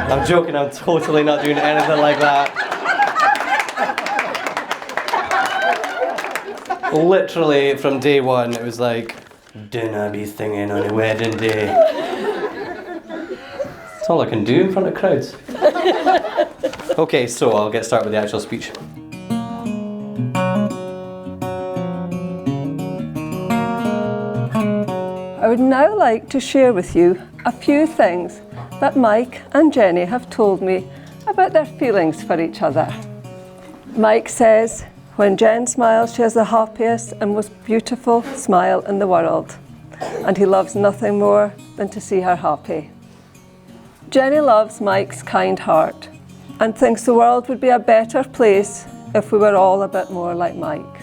I'm joking, I'm totally not doing anything like that. Literally from day one, it was like, dinna be singing on a wedding day. That's all I can do in front of crowds. Okay, so I'll get started with the actual speech. I would now like to share with you a few things that Myke and Jenny have told me about their feelings for each other. Myke says, when Jen smiles, she has the happiest and most beautiful smile in the world, and he loves nothing more than to see her happy. Jenny loves Myke's kind heart and thinks the world would be a better place if we were all a bit more like Myke.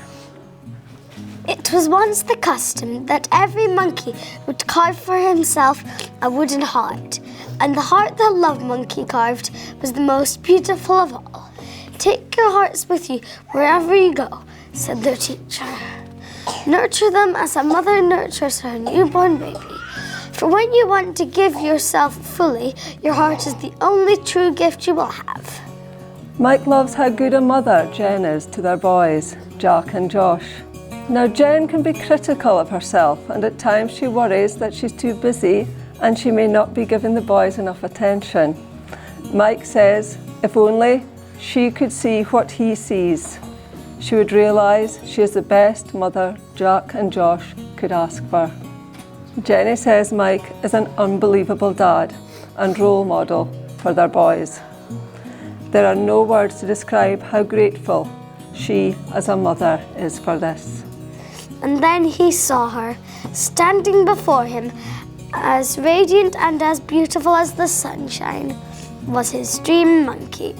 It was once the custom that every monkey would carve for himself a wooden heart, and the heart that Love Monkey carved was the most beautiful of all. Take your hearts with you wherever you go, said their teacher. Nurture them as a mother nurtures her newborn baby. For when you want to give yourself fully, your heart is the only true gift you will have. Myke loves how good a mother Jen is to their boys, Jack and Josh. Now Jen can be critical of herself, and at times she worries that she's too busy and she may not be giving the boys enough attention. Myke says if only she could see what he sees, she would realise she is the best mother Jack and Josh could ask for. Jenny says Myke is an unbelievable dad and role model for their boys. There are no words to describe how grateful she as a mother is for this. And then he saw her, standing before him, as radiant and as beautiful as the sunshine, was his dream monkey.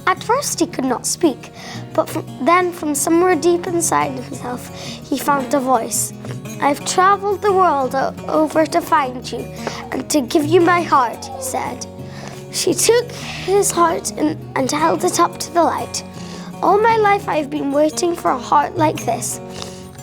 At first he could not speak, but then from somewhere deep inside himself he found a voice. I've travelled the world over to find you and to give you my heart, he said. She took his heart and held it up to the light. All my life I've been waiting for a heart like this,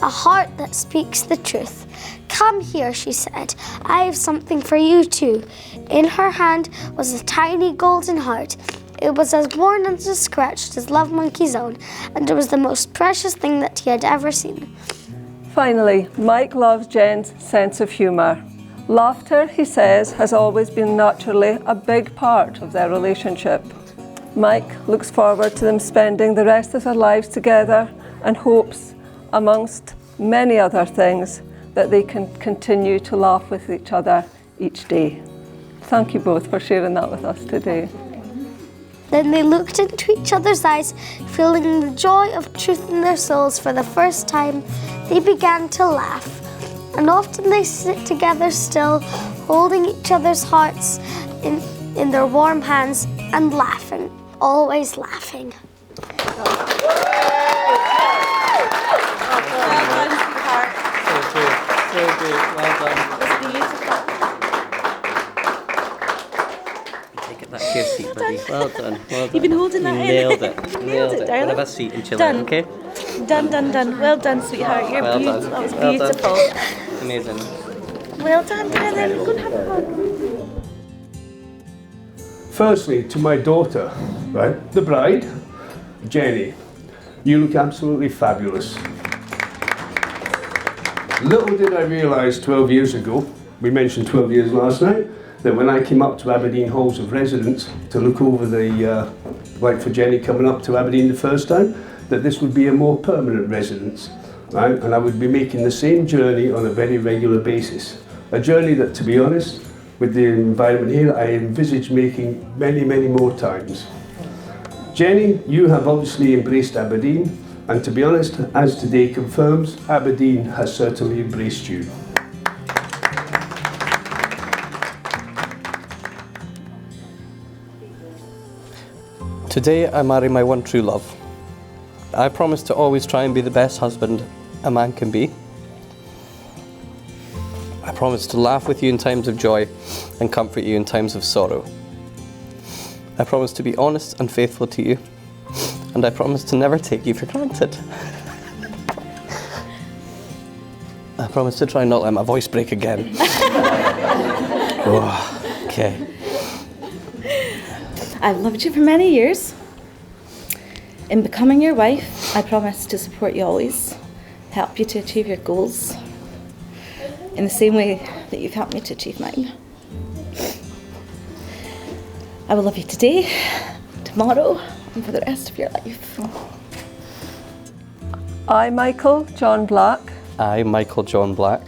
a heart that speaks the truth. Come here, she said. I have something for you too. In her hand was a tiny golden heart. It was as worn and as scratched as Love Monkey's own, and it was the most precious thing that he had ever seen. Finally, Myke loves Jen's sense of humour. Laughter, he says, has always been naturally a big part of their relationship. Myke looks forward to them spending the rest of their lives together and hopes, amongst many other things, that they can continue to laugh with each other each day. Thank you both for sharing that with us today. Then they looked into each other's eyes, feeling the joy of truth in their souls for the first time. They began to laugh, and often they sit together still, holding each other's hearts in their warm hands and laughing, always laughing. So good, well done. That chair seat, buddy. Well done. You've been holding that in. Nailed it. Nailed it, darling. Have a seat and chill Done. out, okay? Done. Well done, sweetheart. You're Well beautiful. done. That was Well done. beautiful. Amazing. Well done, darling. Go and have a hug. Firstly, to my daughter, right, the bride, Jenny, you look absolutely fabulous. Little did I realise 12 years ago, we mentioned 12 years last night, that when I came up to Aberdeen Halls of Residence to look over the, like for Jenny coming up to Aberdeen the first time, that this would be a more permanent residence, right? And I would be making the same journey on a very regular basis. A journey that, to be honest, with the environment here, I envisage making many, many more times. Jenny, you have obviously embraced Aberdeen, and to be honest, as today confirms, Aberdeen has certainly embraced you. Today I marry my one true love. I promise to always try and be the best husband a man can be. I promise to laugh with you in times of joy and comfort you in times of sorrow. I promise to be honest and faithful to you, and I promise to never take you for granted. I promise to try and not let my voice break again. Oh, okay. I've loved you for many years. In becoming your wife, I promise to support you always, help you to achieve your goals, in the same way that you've helped me to achieve mine. I will love you today, tomorrow, and for the rest of your life. I, Michael John Black, I, Michael John Black,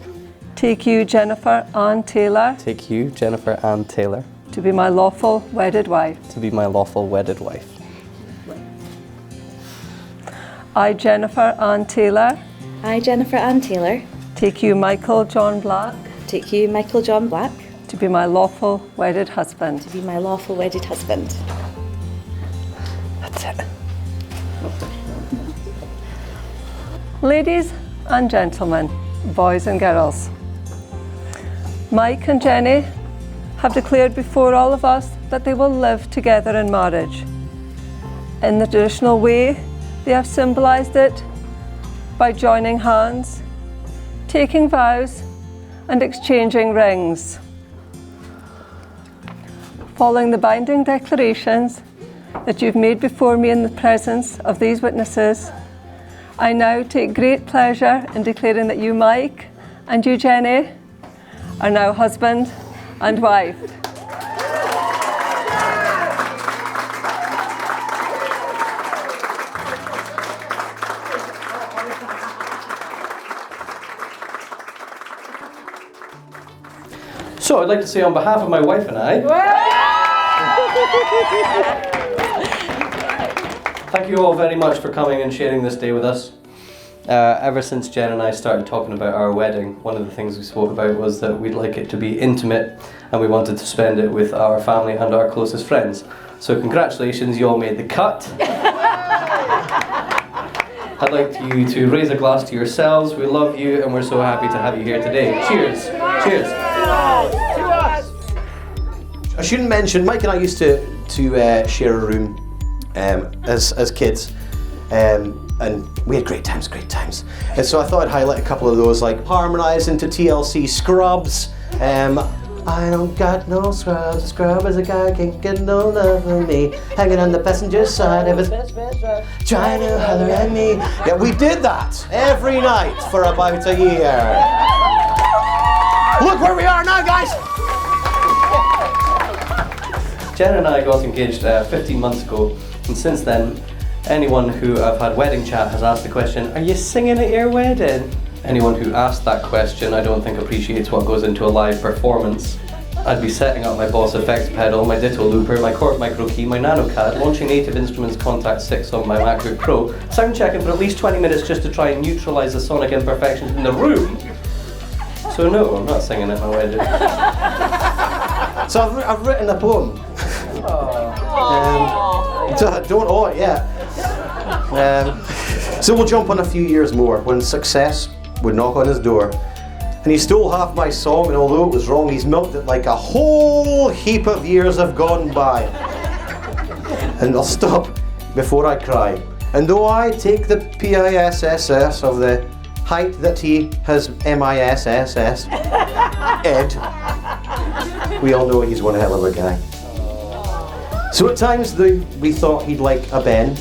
take you, Jennifer Ann Taylor, take you, Jennifer Ann Taylor, to be my lawful wedded wife. to be my lawful wedded wife. I, Jennifer Ann Taylor, I, Jennifer Ann Taylor, take you, Michael John Black, take you, Michael John Black, to be my lawful wedded husband. to be my lawful wedded husband. That's it. Ladies and gentlemen, boys and girls, Myke and Jenny have declared before all of us that they will live together in marriage. In the traditional way, they have symbolised it by joining hands, taking vows, and exchanging rings. Following the binding declarations that you've made before me in the presence of these witnesses, I now take great pleasure in declaring that you, Myke, and you, Jenny, are now husband and wife. So I'd like to say on behalf of my wife and I, thank you all very much for coming and sharing this day with us. Ever since Jen and I started talking about our wedding, one of the things we spoke about was that we'd like it to be intimate and we wanted to spend it with our family and our closest friends. So congratulations, you all made the cut. I'd like you to raise a glass to yourselves. We love you and we're so happy to have you here today. Cheers. Cheers. I shouldn't mention, Myke and I used to share a room as kids, and we had great times. And so I thought I'd highlight a couple of those, like harmonising to TLC Scrubs. I don't got no scrubs. Scrub is a guy can't get no love from me. Hanging on the passenger side of his best friend, trying to holler at me. Yeah, we did that every night for about a year. Look where we are now, guys. Jen and I got engaged 15 months ago, and since then, anyone who I've had wedding chat has asked the question, are you singing at your wedding? Anyone who asked that question I don't think appreciates what goes into a live performance. I'd be setting up my Boss effects pedal, my Ditto looper, my Korg micro key, my NanoCAD, launching Native Instruments Contact 6 on my MacBook Pro, sound checking for at least 20 minutes just to try and neutralise the sonic imperfections in the room. So no, I'm not singing at my wedding. So I've written a poem. Don't owe it yet. So we'll jump on a few years more when success would knock on his door. And he stole half my song, and although it was wrong, he's milked it like a whole heap of years have gone by. And I'll stop before I cry. And though I take the PISSS of the height that he has MISSS, Ed, we all know he's one hell of a guy. So at times we thought he'd like a Ben,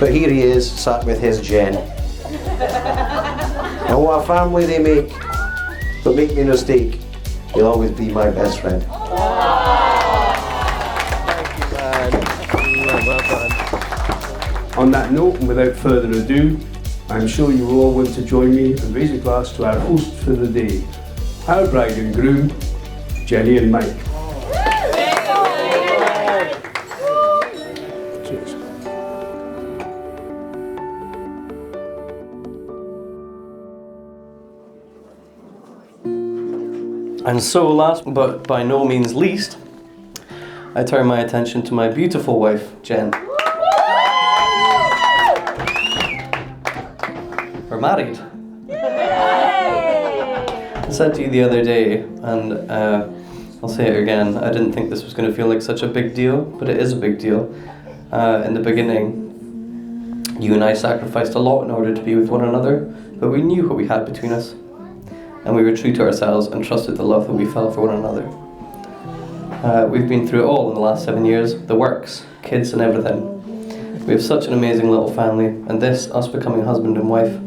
but here he is, sat with his Jen. And what a family they make, but make me no mistake, he'll always be my best friend. Thank you, man. Well done. On that note, and without further ado, I'm sure you will all want to join me and raise a glass to our host for the day, our bride and groom, Jenny and Myke. Cheers. And so last but by no means least, I turn my attention to my beautiful wife, Jen. We're married. I said to you the other day, and I'll say it again, I didn't think this was going to feel like such a big deal, but it is a big deal. In the beginning, you and I sacrificed a lot in order to be with one another, but we knew what we had between us. and we were true to ourselves and trusted the love that we felt for one another. We've been through it all in the last 7 years, the works, kids and everything. We have such an amazing little family, and this, us becoming husband and wife,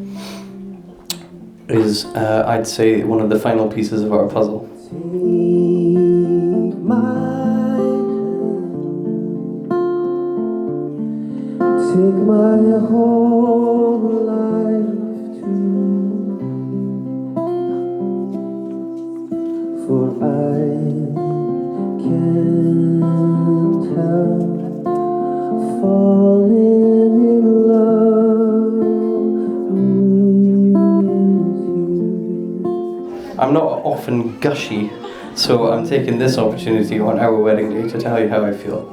is, I'd say, one of the final pieces of our puzzle. Take my whole life too, for I can't help falling in love with you. I'm not often gushy, so I'm taking this opportunity on our wedding day to tell you how I feel.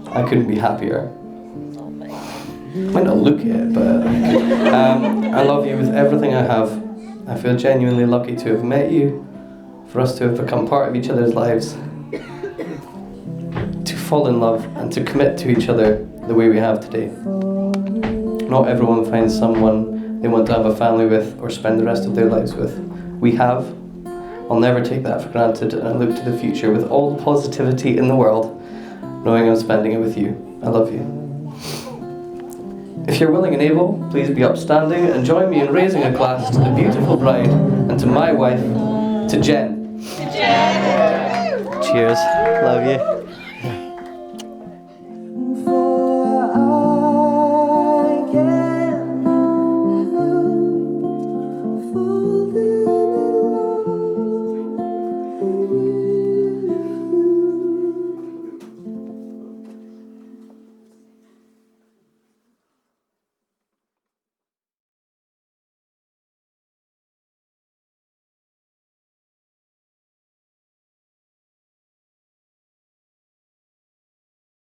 I couldn't be happier. Might not look it, but I love you with everything I have. I feel genuinely lucky to have met you, for us to have become part of each other's lives, to fall in love and to commit to each other the way we have today. Not everyone finds someone they want to have a family with or spend the rest of their lives with. We have. I'll never take that for granted, and I look to the future with all the positivity in the world, knowing I'm spending it with you. I love you. If you're willing and able, please be upstanding and join me in raising a glass to the beautiful bride and to my wife, to Jen. Cheers. Love you.